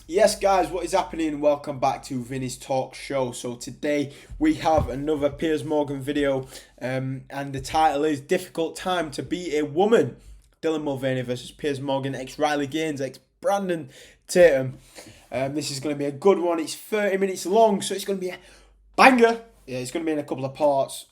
Yes, guys, what is happening? Welcome back to Vinny's Talk Show. So today we have another Piers Morgan video, and the title is "Difficult Time to Be a Woman." Dylan Mulvaney versus Piers Morgan, ex-Riley Gaines, ex-Brandon Tatum. This is going to be a good one. It's 30 minutes long, so it's going to be a banger. Yeah, it's going to be in a couple of parts.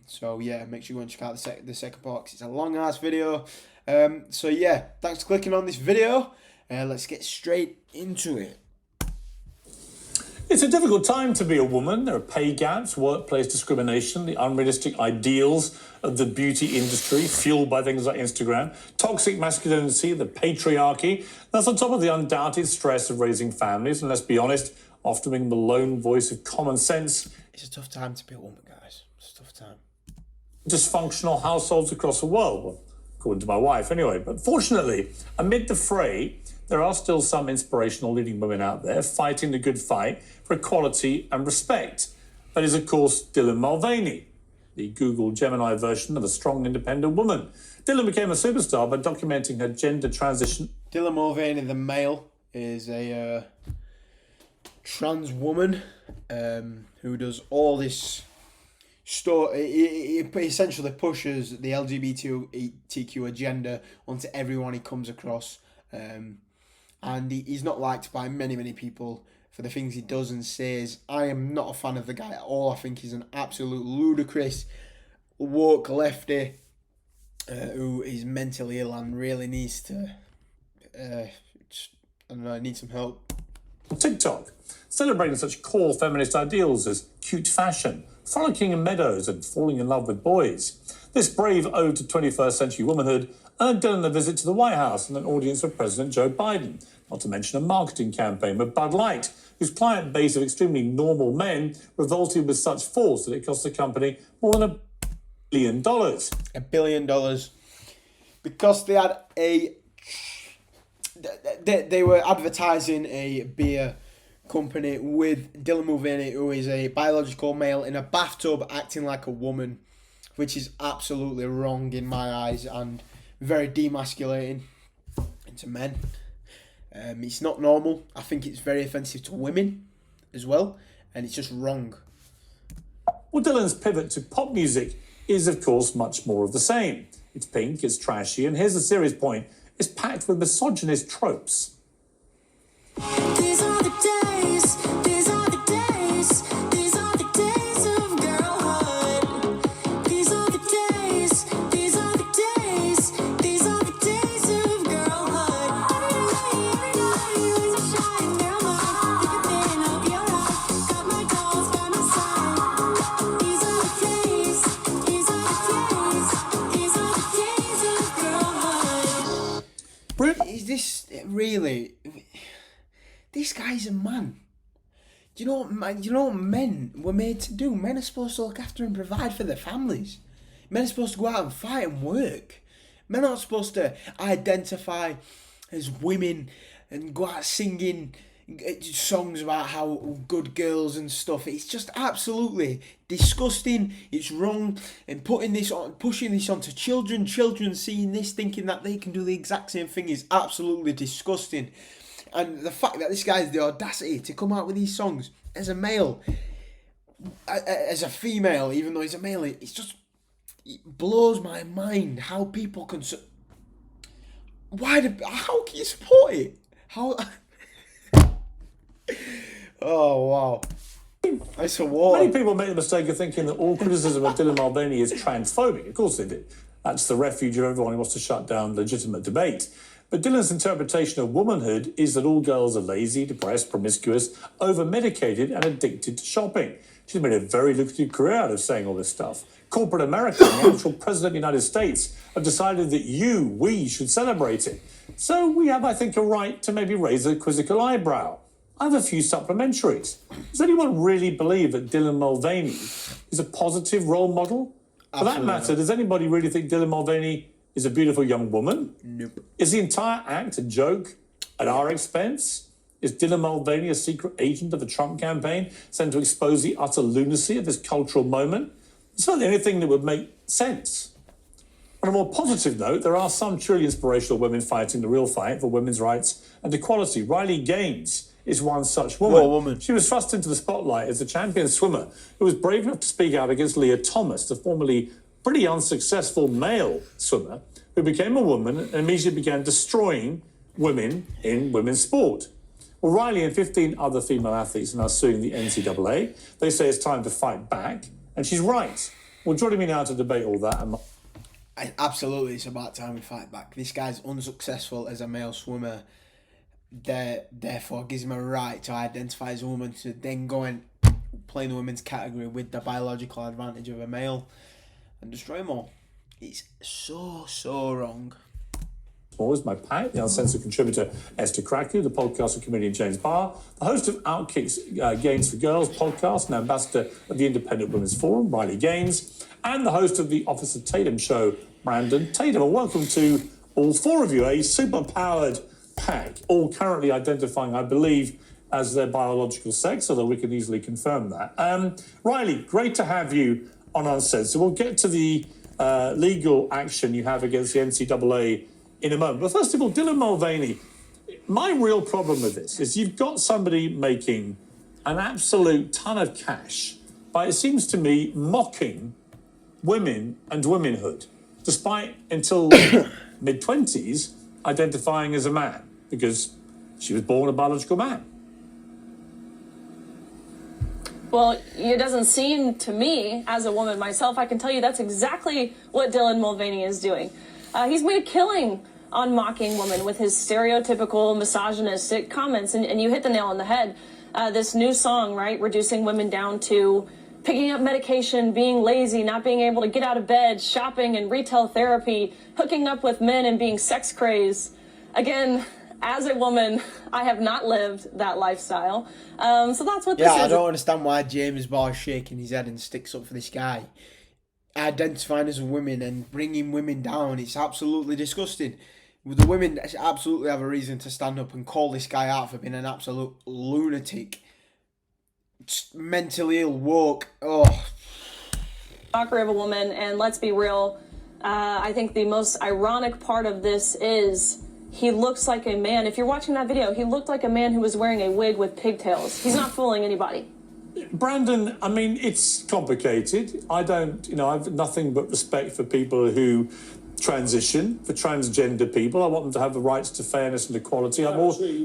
So yeah, make sure you go and check out the second part because it's a long ass video. So yeah, thanks for clicking on this video. Let's get straight into it. It's a difficult time to be a woman. There are pay gaps, workplace discrimination, the unrealistic ideals of the beauty industry, fueled by things like Instagram, toxic masculinity, the patriarchy. That's on top of the undoubted stress of raising families, and let's be honest, often being the lone voice of common sense. It's a tough time to be a woman, guys. It's a tough time. Dysfunctional households across the world, well, according to my wife anyway. But fortunately, amid the fray, there are still some inspirational leading women out there fighting the good fight for equality and respect. That is, of course, Dylan Mulvaney, the Google Gemini version of a strong, independent woman. Dylan became a superstar by documenting her gender transition. Dylan Mulvaney, the male, is a trans woman who does all this stuff. He essentially pushes the LGBTQ agenda onto everyone he comes across. And he's not liked by many people for the things he does and says. I am not a fan of the guy at all. I think he's an absolute ludicrous woke lefty who is mentally ill and really needs to need some help. TikTok, celebrating such core feminist ideals as cute fashion, frolicking in meadows and falling in love with boys. This brave ode to 21st century womanhood earned Dylan a visit to the White House and an audience with President Joe Biden, not to mention a marketing campaign with Bud Light, whose client base of extremely normal men revolted with such force that it cost the company more than $1 billion. $1 billion. Because they had they were advertising a beer company with Dylan Mulvaney, who is a biological male, in a bathtub acting like a woman, which is absolutely wrong in my eyes and very demasculating into men. It's not normal. I think it's very offensive to women as well, and it's just wrong. Well, Dylan's pivot to pop music is, of course, much more of the same. It's pink, it's trashy, and here's the serious point, it's packed with misogynist tropes. These are the days, these are the days, these are the days of girlhood. These are the days, these are the days, these are the days of girlhood. Every night is a shine girl mode. Pick a pin of your life, got my dolls by my side. These are the days, these are the days, these are the days of girlhood. Is this really? This guy's a man. Do you know what men were made to do? Men are supposed to look after and provide for their families. Men are supposed to go out and fight and work. Men aren't supposed to identify as women and go out singing songs about how good girls and stuff. It's just absolutely disgusting. It's wrong, and pushing this onto children. Children seeing this, thinking that they can do the exact same thing, is absolutely disgusting. And the fact that this guy has the audacity to come out with these songs as a male, as a female, even though he's a male, it blows my mind how people can. How can you support it? How? Oh wow! It's a war. Many people make the mistake of thinking that all criticism of Dylan Mulvaney is transphobic. Of course they do. That's the refuge of everyone who wants to shut down legitimate debate. But Dylan's interpretation of womanhood is that all girls are lazy, depressed, promiscuous, over-medicated and addicted to shopping. She's made a very lucrative career out of saying all this stuff. Corporate America and the actual President of the United States have decided that we should celebrate it. So we have, I think, a right to maybe raise a quizzical eyebrow. I have a few supplementaries. Does anyone really believe that Dylan Mulvaney is a positive role model? For that matter, does anybody really think Dylan Mulvaney is a beautiful young woman? Nope. Is the entire act a joke at our expense? Is Dylan Mulvaney a secret agent of the Trump campaign sent to expose the utter lunacy of this cultural moment? It's not the only thing that would make sense. On a more positive note, there are some truly inspirational women fighting the real fight for women's rights and equality. Riley Gaines is one such woman. What woman? She was thrust into the spotlight as a champion swimmer who was brave enough to speak out against Leah Thomas, the formerly pretty unsuccessful male swimmer who became a woman and immediately began destroying women in women's sport. Well, Riley and 15 other female athletes are now suing the NCAA. They say it's time to fight back, and she's right. Well, joining me now to debate all that... Absolutely, it's about time we fight back. This guy's unsuccessful as a male swimmer. Therefore, gives him a right to identify as a woman to then go and play in the women's category with the biological advantage of a male and destroy them all. It's so wrong. Is my pack, the uncensored contributor Esther Kraku, the podcast of comedian James Barr, the host of Outkick's Gains for Girls podcast and ambassador of the Independent Women's Forum, Riley Gaines, and the host of the Officer Tatum show, Brandon Tatum. And welcome to all four of you, a super-powered pack, all currently identifying, I believe, as their biological sex, although we can easily confirm that. Riley, great to have you on Uncensored. We'll get to the legal action you have against the NCAA in a moment. But first of all, Dylan Mulvaney, my real problem with this is you've got somebody making an absolute ton of cash by, it seems to me, mocking women and womanhood, despite until mid-20s identifying as a man, because she was born a biological man. Well, it doesn't seem to me, as a woman myself, I can tell you that's exactly what Dylan Mulvaney is doing. He's made a killing on mocking women with his stereotypical misogynistic comments, and you hit the nail on the head. This new song, right, reducing women down to picking up medication, being lazy, not being able to get out of bed, shopping and retail therapy, hooking up with men and being sex crazed. Again, as a woman, I have not lived that lifestyle. So that's what this is. Yeah, I don't understand why James Barr is shaking his head and sticks up for this guy. Identifying as a woman and bringing women down, it's absolutely disgusting. The women absolutely have a reason to stand up and call this guy out for being an absolute lunatic, mentally ill, woke. Oh. Mockery of a woman, and let's be real, I think the most ironic part of this is he looks like a man. If you're watching that video, he looked like a man who was wearing a wig with pigtails. He's not fooling anybody. Brandon, I mean, it's complicated. I have nothing but respect for people who transition, for transgender people. I want them to have the rights to fairness and equality. You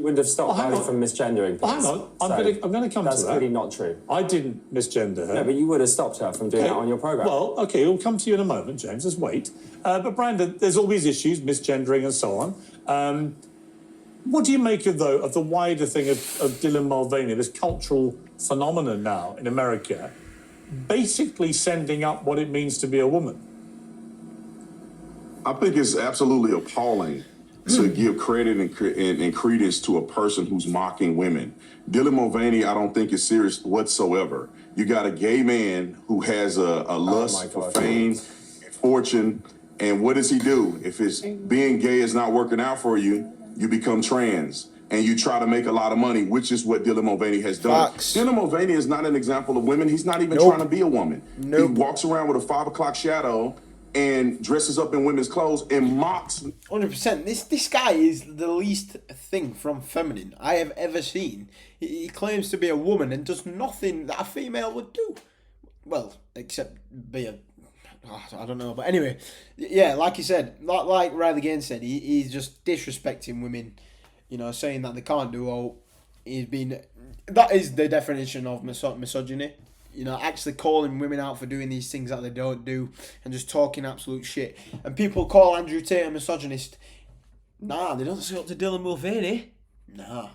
wouldn't have stopped Riley from misgendering. Hang on, I'm going to come to that. That's really not true. I didn't misgender her. No, but you would have stopped her from doing that on your programme. Well, okay, we'll come to you in a moment, James. Just wait. But Brandon, there's all these issues, misgendering and so on. What do you make of the wider thing of Dylan Mulvaney, this cultural phenomenon now in America, basically sending up what it means to be a woman? I think it's absolutely appalling to give credit and credence to a person who's mocking women. Dylan Mulvaney, I don't think is serious whatsoever. You got a gay man who has a lust for fame and fortune, and what does he do? If it's being gay is not working out for you, you become trans and you try to make a lot of money, which is what Dylan Mulvaney has done. Dylan Mulvaney is not an example of women. He's not even trying to be a woman. He walks around with a 5 o'clock shadow and dresses up in women's clothes and mocks. 100%. This guy is the least thing from feminine I have ever seen. He claims to be a woman and does nothing that a female would do. Well, except be a... I don't know. But anyway, yeah, like you said, like Riley Gaines said, he's just disrespecting women, saying that they can't do all. That is the definition of misogyny. Actually calling women out for doing these things that they don't do and just talking absolute shit. And people call Andrew Tate a misogynist. Nah, they don't say up to Dylan Mulvaney. Nah.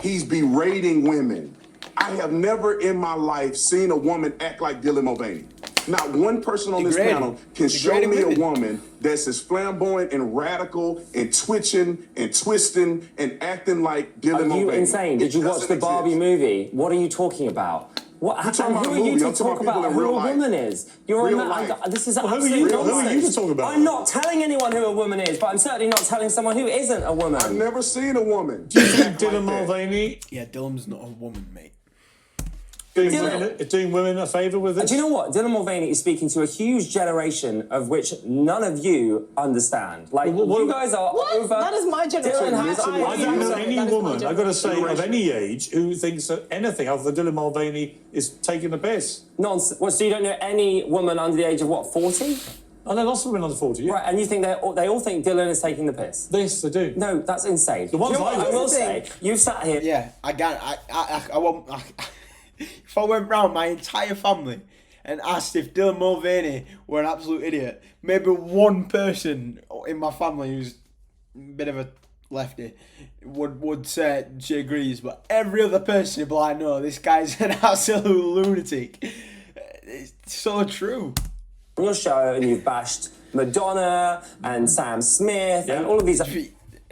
He's berating women. I have never in my life seen a woman act like Dylan Mulvaney. Not one person on this panel can show me a woman that's as flamboyant and radical and twitching and twisting and acting like Dylan Mulvaney. Are you insane? Did you watch the Barbie movie? What are you talking about? What? And who are you to talk about who a woman is? You're a man. This is absolutely nonsense. Who are you to talk about? I'm not telling anyone who a woman is, but I'm certainly not telling someone who isn't a woman. I've never seen a woman. Do you think Dylan Mulvaney? Yeah, Dylan's not a woman, mate. doing women a favour with this? Do you know what? Dylan Mulvaney is speaking to a huge generation of which none of you understand. Like, you guys are over... That is my generation. I don't know any woman, I've got to say, of any age who thinks that anything other than Dylan Mulvaney is taking the piss. Nonsense. Well, so you don't know any woman under the age of, what, 40? I know lots of women under 40, yeah. Right, and you think they all think Dylan is taking the piss? Yes, they do. No, that's insane. The ones I will say, you've sat here... Yeah, I won't... If I went round my entire family and asked if Dylan Mulvaney were an absolute idiot, maybe one person in my family who's a bit of a lefty would say she agrees, but every other person would be like, no, this guy's an absolute lunatic. It's so true. On your show, and you've bashed Madonna and Sam Smith and all of these...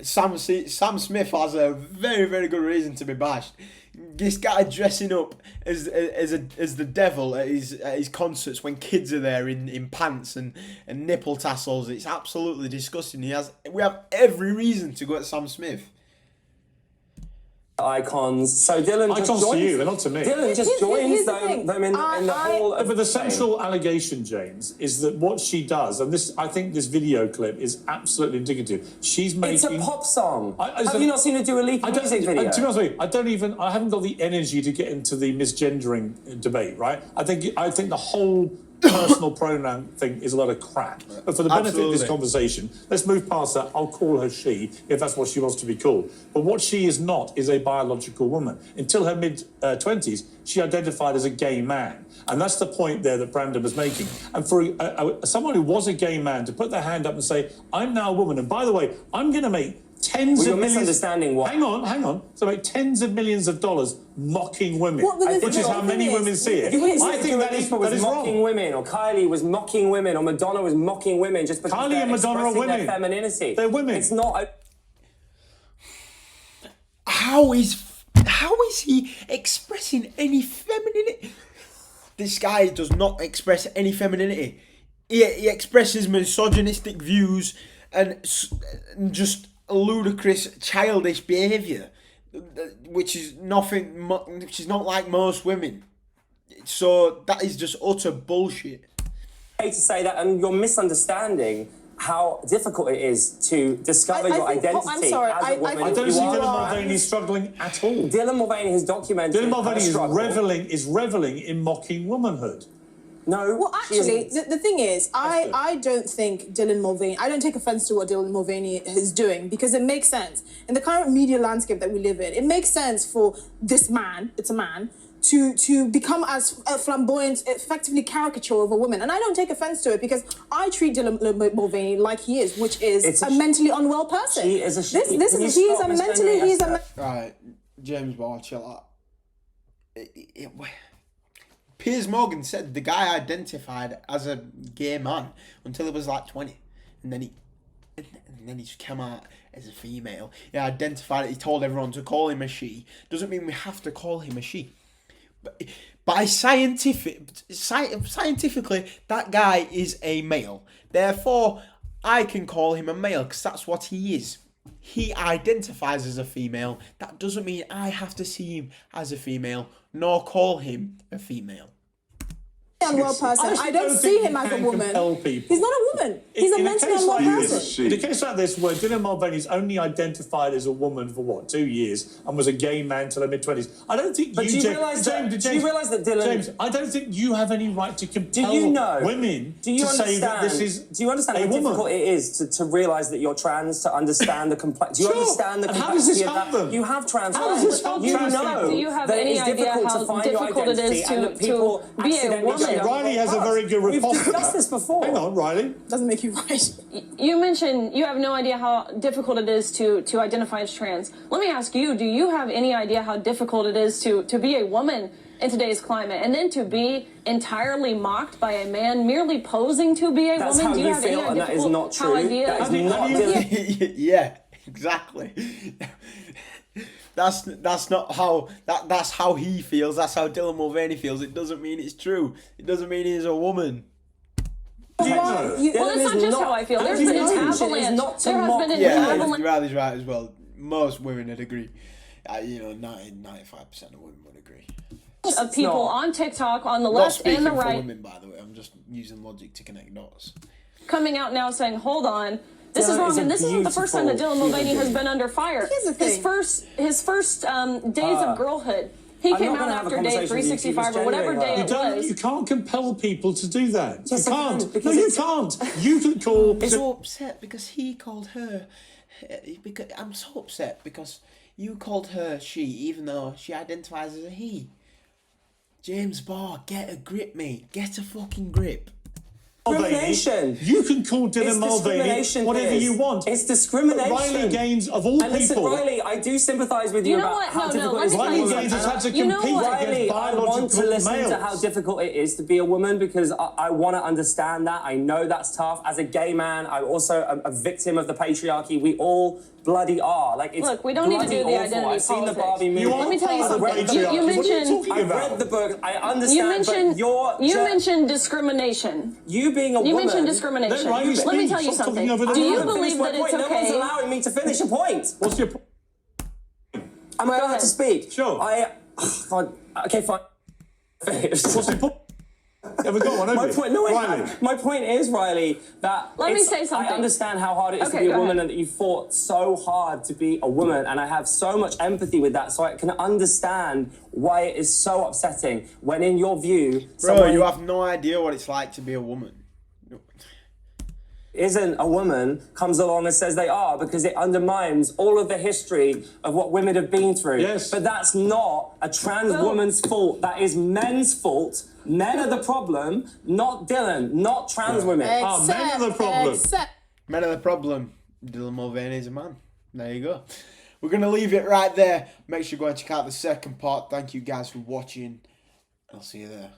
Sam Smith has a very, very good reason to be bashed. This guy dressing up as the devil at his concerts when kids are there in pants and nipple tassels. It's absolutely disgusting. We have every reason to go at Sam Smith. Icons. So Dylan just Icons joins... to you, but not to me. Dylan just joins them in the whole... But the central allegation, James, is that what she does, and I think this video clip is absolutely indicative. She's making... It's a pop song. Have you not seen her do a leak music video? To be honest with you, I haven't got the energy to get into the misgendering debate, right? I think the whole personal pronoun thing is a lot of crap. But for the benefit of this conversation, let's move past that. I'll call her she, if that's what she wants to be called. But what she is not is a biological woman. Until her mid-20s, she identified as a gay man. And that's the point there that Brandon was making. And for someone who was a gay man to put their hand up and say, I'm now a woman, and by the way, I'm going to make tens of millions... misunderstanding what... Hang on. So make tens of millions of dollars mocking women, which is how many women see it. I think that is mocking wrong. Women, or Kylie was mocking women, or Madonna was mocking women just because Kylie and Madonna are women. Their femininity. They're women. It's not... How is he expressing any femininity? This guy does not express any femininity. He expresses misogynistic views and just ludicrous, childish behaviour, which is not like most women. So that is just utter bullshit. I hate to say that, and you're misunderstanding how difficult it is to discover your identity as a woman. I don't see Dylan Mulvaney struggling at all. Dylan Mulvaney has documented... Dylan Mulvaney is revelling in mocking womanhood. No, well, actually, the thing is, I don't think Dylan Mulvaney... I don't take offence to what Dylan Mulvaney is doing, because it makes sense. In the current media landscape that we live in, it makes sense for this man, it's a man, to become as a flamboyant, effectively caricature of a woman. And I don't take offence to it, because I treat Dylan Mulvaney like he is, which is a mentally unwell person. He is a... Right, James Ball, chill out. Piers Morgan said the guy identified as a gay man until he was like 20, and then he just came out as a female. He identified it. He told everyone to call him a she. Doesn't mean we have to call him a she. But by scientifically, that guy is a male. Therefore, I can call him a male because that's what he is. He identifies as a female. That doesn't mean I have to see him as a female, nor call him a female. Unwell person. I don't see him as a woman. He's not a woman. He's a mentally unwell person. In a case like this, where Dylan Mulvaney's only identified as a woman for 2 years and was a gay man till her mid-20s, I don't think But do you realise that Dylan... James, I don't think you have any right to compel women to say that this is Do you understand how difficult it is to realise that you're trans, to understand the complexity? Do you understand the complexity of that? You have trans friends. You know do you have that any it's idea difficult how to find your difficult it identity is and that people to be a woman? Riley has a very good We've response. discussed this before. Hang on, Riley. Doesn't make you right. You mentioned you have no idea how difficult it is to identify as trans. Let me ask you, do you have any idea how difficult it is to be a woman in today's climate, and then to be entirely mocked by a man merely posing to be a That's woman? how Do you you have feel, any and that is not true. That is not Yeah, exactly. That's not how that's how he feels. That's how Dylan Mulvaney feels. It doesn't mean it's true. It doesn't mean he's a woman. Well, that's not just how I feel. There's been an avalanche. There has been an avalanche. Riley's right as well. Most women would agree. 95% of women would agree. of people on TikTok, on the Not left speaking and the for right, women, by the way. I'm just using logic to connect dots. coming out now saying, hold on, this is Dylan wrong. is a And this isn't the first time that Dylan beautiful Mulvaney human has been under fire. Here's the thing. His first days of girlhood, he I'm came not out gonna have a after day conversation with you, 365 or keep whatever misgendering day her. it was. You can't compel people to do that. Yes, you I can, can't. because No, you it's- can't. You can call. I'm so upset because he called her. Because I'm so upset because you called her she, even though she identifies as a he. James Barr, get a grip, mate. Get a fucking grip. Discrimination. You can call Dylan It's Mulvaney discrimination, whatever Piers. you want. It's discrimination. But Riley Gaines, of all And listen, people, Riley, I do sympathise with you, You know about what? how No, difficult let it is me to tell be you a Riley woman. Gaines has had to You know compete what? against Riley, I want biological to listen males. to how difficult it is to be a woman because I want to understand that. I know that's tough. As a gay man, I'm also a victim of the patriarchy. We all bloody are. Like, it's Look, we don't need to bloody do the awful. identity I've seen the politics. Barbie movie. You are Let me tell you part of the something. patriarchy. You What are you mentioned- talking I've about? read the book. I You understand, but you mentioned discrimination. you being a You woman. mentioned discrimination. Let Riley Let me speak. tell you Stop something. talking over the Do you woman. believe that it's No one's okay? allowing me to finish a point. What's your point? Am I allowed ahead. to speak? Sure. Fine. Okay, fine. What's your point? You haven't got one, have My you? point, no, I Riley. have. My point is, Riley, that Let me say something. I understand how hard it is to Okay, be a go woman ahead. and that you fought so hard to be a woman, and I have so much empathy with that, so I can understand why it is so upsetting when, in your view, Bro, someone you have no idea what it's like to be a woman. isn't a woman comes along and says they are, because it undermines all of the history of what women have been through. Yes. But that's not a trans woman's fault. That is men's fault. Men are the problem, not Dylan, not trans women. men are the problem. Except Men are the problem. Dylan Mulvaney is a man. There you go. We're going to leave it right there. Make sure you go and check out the second part. Thank you guys for watching. I'll see you there.